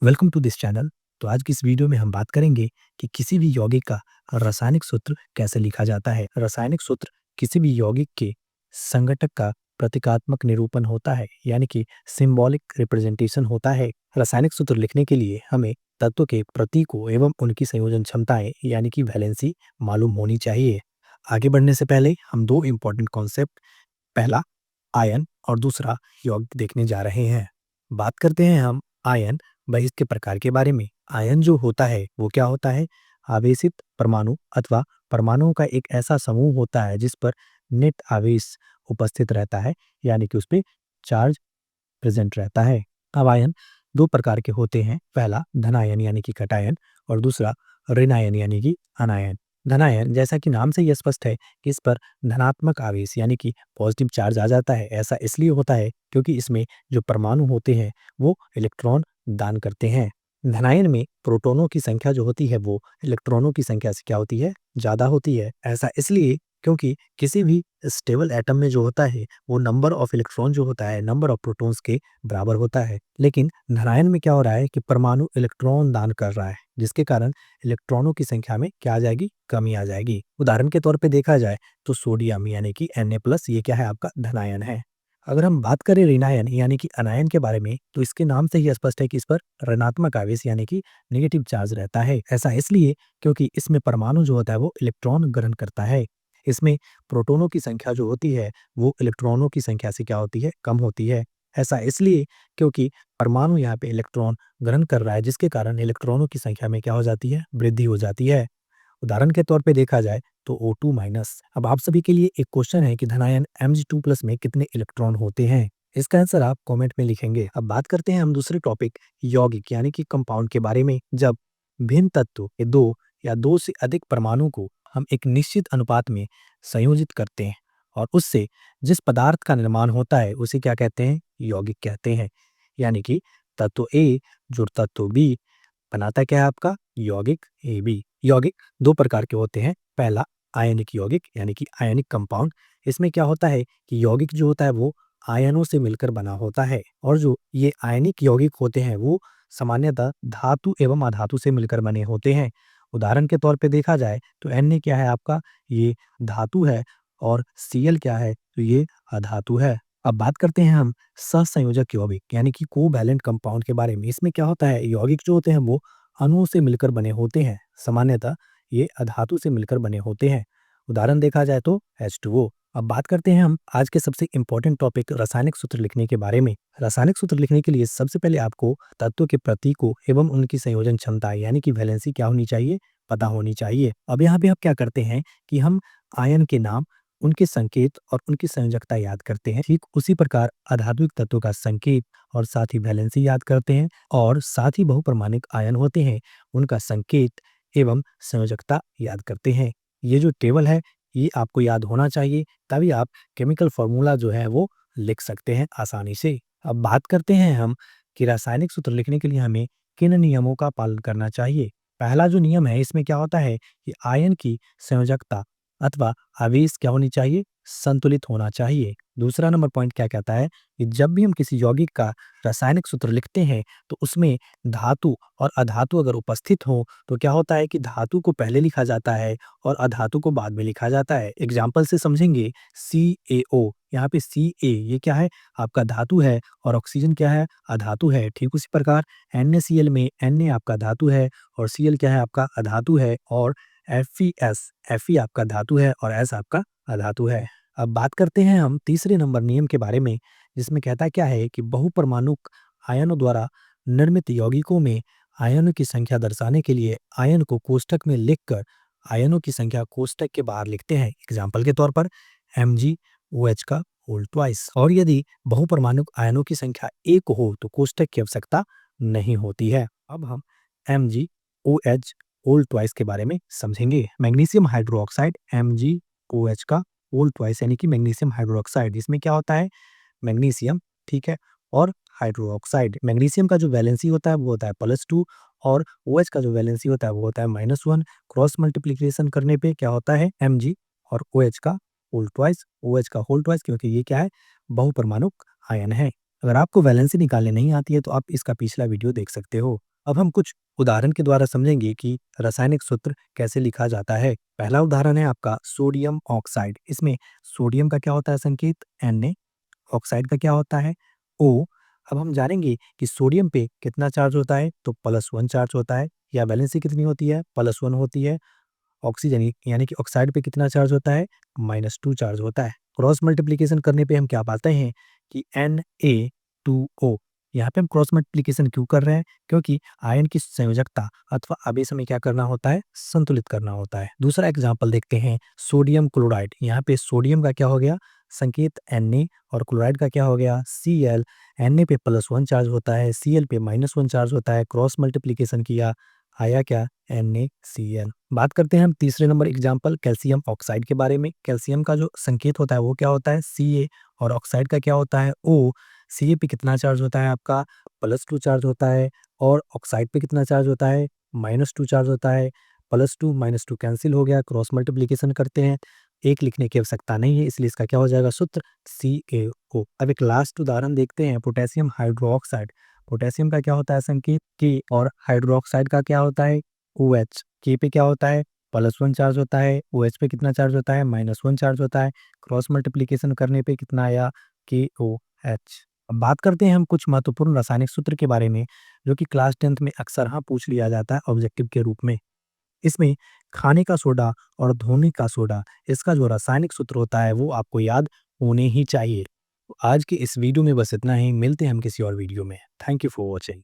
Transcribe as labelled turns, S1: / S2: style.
S1: Welcome to this channel. तो आज की इस वीडियो में हम बात करेंगे कि किसी भी यौगिक का रासायनिक सूत्र कैसे लिखा जाता है। रासायनिक सूत्र किसी भी यौगिक के संघटक का प्रतीकात्मक निरूपण होता है, यानी कि सिंबॉलिक रिप्रेजेंटेशन होता है। रासायनिक सूत्र लिखने के लिए हमें तत्व के प्रतीकों एवं उनकी संयोजन क्षमताएं यानी कि वैलेंसी मालूम होनी चाहिए। आगे बढ़ने से पहले हम दो इम्पोर्टेंट कॉन्सेप्ट, पहला आयन और दूसरा यौगिक देखने जा रहे हैं। बात करते हैं हम आयन बहिष्ठ के प्रकार के बारे में। आयन जो होता है वो क्या होता है? आवेशित परमाणु अथवा परमाणुओं का एक ऐसा समूह होता है जिस पर नेट आवेश उपस्थित रहता है, यानी कि उस पे चार्ज प्रेजेंट रहता है। अब आयन दो प्रकार के होते हैं, पहला धनायन यानी कि कटायन और दूसरा ऋणायन यानी कि अनायन। धनायन जैसा कि नाम से ही स्पष्ट है कि इस पर धनात्मक आवेश यानी कि पॉजिटिव चार्ज आ जाता है। ऐसा इसलिए होता है क्योंकि इसमें जो परमाणु होते हैं वो इलेक्ट्रॉन दान करते हैं। धनायन में प्रोटॉनों की संख्या जो होती है वो इलेक्ट्रॉनों की संख्या से क्या होती है? ज़्यादा होती है। ऐसा इसलिए क्योंकि किसी भी स्टेबल एटम में जो होता है वो नंबर ऑफ इलेक्ट्रॉन जो होता है नंबर ऑफ प्रोटॉन्स के बराबर होता है। लेकिन धनायन में क्या हो रहा है कि परमाणु इलेक्ट्रॉन दान कर रहा है, जिसके कारण इलेक्ट्रॉनों की संख्या में क्या आ जाएगी? कमी आ जाएगी। उदाहरण के तौर पे देखा जाए तो सोडियम यानी कि Na+, ये क्या है? आपका धनायन है। अगर हम बात करें ऋणायन यानी कि अनायन के बारे में, तो इसके नाम से ही स्पष्ट है कि इस पर ऋणात्मक आवेश यानी कि नेगेटिव चार्ज रहता है। ऐसा इसलिए क्योंकि इसमें परमाणु जो होता है वो इलेक्ट्रॉन ग्रहण करता है। इसमें प्रोटॉनों की संख्या जो होती है वो इलेक्ट्रॉनों की संख्या से क्या होती है? कम होती है। ऐसा इसलिए क्योंकि परमाणु यहाँ पे इलेक्ट्रॉन ग्रहण कर रहा है, जिसके कारण इलेक्ट्रॉनों की संख्या में क्या हो जाती है? वृद्धि हो जाती है। उदाहरण के तौर पे देखा जाए तो O2-। अब आप सभी के लिए एक क्वेश्चन है कि धनायन Mg2+ में कितने इलेक्ट्रॉन होते हैं? इसका आंसर आप कमेंट में लिखेंगे। अब बात करते हैं हम दूसरे टॉपिक यौगिक यानी कि कंपाउंड के बारे में। जब भिन्न तत्व के दो या दो से अधिक परमाणु को हम एक निश्चित अनुपात में संयोजित करते हैं और उससे जिस पदार्थ का निर्माण होता है उसे क्या कहते हैं? यौगिक कहते हैं। यानी कि तत्व ए जो तत्व बी बनाता क्या है? आपका यौगिक AB। यौगिक दो प्रकार के होते हैं, पहला आयनिक यौगिक यानी कि आयनिक कंपाउंड। इसमें क्या होता है कि यौगिक जो होता है वो आयनों से मिलकर बना होता है, और जो ये आयनिक यौगिक होते हैं वो सामान्यतः धातु एवं अधातु से मिलकर बने होते हैं। उदाहरण के तौर पे देखा जाए तो Na क्या है? आपका ये धातु है, और Cl क्या है? तो ये अधातु है। अब बात करते हैं हम सहसंयोजक यौगिक यानी कि कोवैलेंट कंपाउंड के बारे में। इसमें क्या होता है? यौगिक जो होते हैं वो अणुओं से मिलकर बने होते हैं, सामान्यतः ये अधातु से मिलकर बने होते हैं। उदाहरण देखा जाए तो H2O। अब बात करते हैं हम आज के सबसे इम्पोर्टेंट टॉपिक रासायनिक सूत्र लिखने के बारे में। रासायनिक सूत्र लिखने के लिए सबसे पहले आपको तत्व के प्रतीकों एवं उनकी संयोजन क्षमता यानी कि वैलेंसी क्या होनी चाहिए? पता होनी चाहिए। अब यहाँ पे आप क्या करते हैं कि हम आयन के नाम, उनके संकेत और उनकी संयोजकता याद करते हैं। ठीक उसी प्रकार अधात्विक तत्वों का संकेत और साथ ही वैलेंसी याद करते हैं, और साथ ही बहुपरमाणिक आयन होते हैं उनका संकेत एवं संयोजकता याद करते हैं। ये जो टेबल है ये आपको याद होना चाहिए, तभी आप केमिकल फॉर्मूला जो है वो लिख सकते हैं आसानी से। अब बात करते हैं हम कि रासायनिक सूत्र लिखने के लिए हमें किन नियमों का पालन करना चाहिए। पहला जो नियम है इसमें क्या होता है कि आयन की संयोजकता अथवा आवेश क्या होनी चाहिए? संतुलित होना चाहिए। दूसरा नंबर पॉइंट क्या कहता है कि जब भी हम किसी यौगिक का रासायनिक सूत्र लिखते हैं तो उसमें धातु और अधातु अगर उपस्थित हो तो क्या होता है कि धातु को पहले लिखा जाता है और अधातु को बाद में लिखा जाता है। एग्जाम्पल से समझेंगे, CaO, यहाँ पे Ca ये क्या है? आपका धातु है, और ऑक्सीजन क्या है? अधातु है। ठीक उसी प्रकार NaCl में Na आपका धातु है और Cl क्या है? आपका अधातु है, और Fe आपका धातु है और S आपका अधातु है। अब बात करते हैं हम तीसरे नंबर नियम के बारे में, जिसमें कहता क्या है कि बहुपरमाणुक आयनों द्वारा निर्मित यौगिकों में आयनों की संख्या दर्शाने के लिए आयन को कोष्ठक में लिखकर आयनों की संख्या कोष्ठक के बाहर लिखते हैं। एग्जाम्पल के तौर पर MgOH का होल ट्वाइस। और यदि बहुपरमाणुक आयनों की संख्या 1 हो तो कोष्ठक की आवश्यकता नहीं होती है। अब हम MgOH होल ट्वाइस के बारे में समझेंगे। मैग्नीशियम हाइड्रोक्साइड MgOH का होल ट्वाइस यानी कि मैग्नीशियम हाइड्रोक्साइड, इसमें क्या होता है? मैग्नीशियम, ठीक है, और हाइड्रोक्साइड। मैग्नीशियम का जो वैलेंसी होता है वो होता है +2, और OH का जो वैलेंसी होता है वो होता है -1। क्रॉस मल्टीप्लिकेशन करने पे क्या होता है? Mg और OH का होल ट्वाइस, OH का होल ट्वाइस, क्योंकि ये क्या है? बहुपरमाणुक आयन है। अगर आपको वैलेंसी निकालने नहीं आती है तो आप इसका पिछला वीडियो देख सकते हो। अब हम कुछ उदाहरण के द्वारा समझेंगे कि रासायनिक सूत्र कैसे लिखा जाता है। पहला उदाहरण है आपका सोडियम ऑक्साइड। इसमें सोडियम का क्या होता है संकेत Na, ऑक्साइड का क्या होता है O। अब हम जानेंगे कि सोडियम पे कितना चार्ज होता है, तो +1 चार्ज होता है, या वैलेंसी कितनी होती है, +1 होती है। ऑक्सीजन यानी कि ऑक्साइड पे कितना चार्ज होता है, -2 चार्ज होता है। क्रॉस मल्टीप्लिकेशन करने पे हम क्या पाते हैं कि Na2O। यहाँ पे हम क्रॉस मल्टीप्लिकेशन क्यों कर रहे हैं? क्योंकि आयन की संयोजकता अथवा आवेश में क्या करना होता है, संतुलित करना होता है। दूसरा एग्जाम्पल देखते हैं, सोडियम क्लोराइड। यहाँ पे सोडियम का क्या हो गया संकेत Na, और क्लोराइड का क्या हो गया Cl। Na पे +1 चार्ज होता है, Cl पे -1 चार्ज होता है। क्रॉस मल्टीप्लिकेशन किया, आया क्या NaCl। बात करते हैं हम तीसरे नंबर एग्जाम्पल कैल्शियम ऑक्साइड के बारे में। कैल्शियम का जो संकेत होता है वो क्या होता है Ca, और ऑक्साइड का क्या होता है O। Ca पे कितना चार्ज होता है आपका, +2 चार्ज होता है, और ऑक्साइड पे कितना चार्ज होता है, -2 चार्ज होता है। +2 -2 कैंसिल हो गया, क्रॉस मल्टीप्लिकेशन करते हैं, एक लिखने की आवश्यकता नहीं है, इसलिए इसका क्या हो जाएगा सूत्र CaO। अब एक लास्ट उदाहरण देखते हैं, पोटेशियम हाइड्रोक्साइड। पोटेशियम का क्या होता है संकेत K, और हाइड्रोक्साइड का क्या होता है OH। K पे क्या होता है +1 चार्ज होता है, OH पे कितना चार्ज होता है, -1 चार्ज होता है। क्रॉस मल्टीप्लिकेशन करने पे कितना आया KOH। अब बात करते हैं हम कुछ महत्वपूर्ण रासायनिक सूत्र के बारे में, जो कि क्लास 10th में अक्सर पूछ लिया जाता है ऑब्जेक्टिव के रूप में। इसमें खाने का सोडा और धोने का सोडा, इसका जो रासायनिक सूत्र होता है वो आपको याद होने ही चाहिए। तो आज की इस वीडियो में बस इतना ही, मिलते हैं हम किसी और वीडियो में। Thank you for watching.